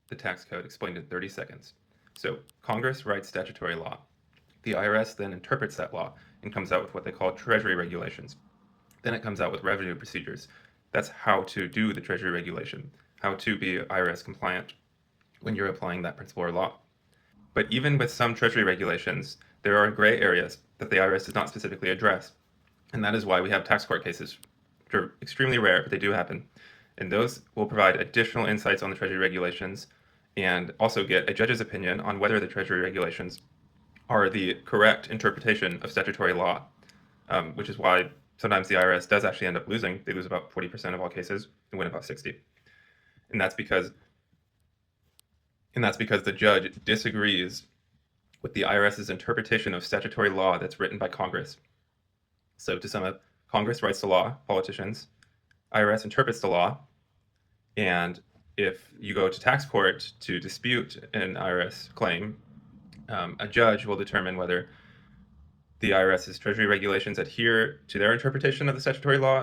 The tax code explained in 30 seconds. So Congress writes statutory law. The IRS then interprets that law and comes out with what they call Treasury regulations. Then it comes out with revenue procedures. That's how to do the Treasury regulation, how to be IRS compliant when you're applying that principle or law. But even with some Treasury regulations, there are gray areas that the IRS does not specifically address. And that is why we have tax court cases, which are extremely rare, but they do happen. And those will provide additional insights on the Treasury regulations and also get a judge's opinion on whether the Treasury regulations are the correct interpretation of statutory law, which is why sometimes the IRS does actually end up losing. They lose about 40% of all cases and win about 60. And that's because the judge disagrees with the IRS's interpretation of statutory law that's written by Congress. So to sum up, Congress writes the law, politicians, IRS interprets the law, and if you go to tax court to dispute an IRS claim, a judge will determine whether the IRS's Treasury regulations adhere to their interpretation of the statutory law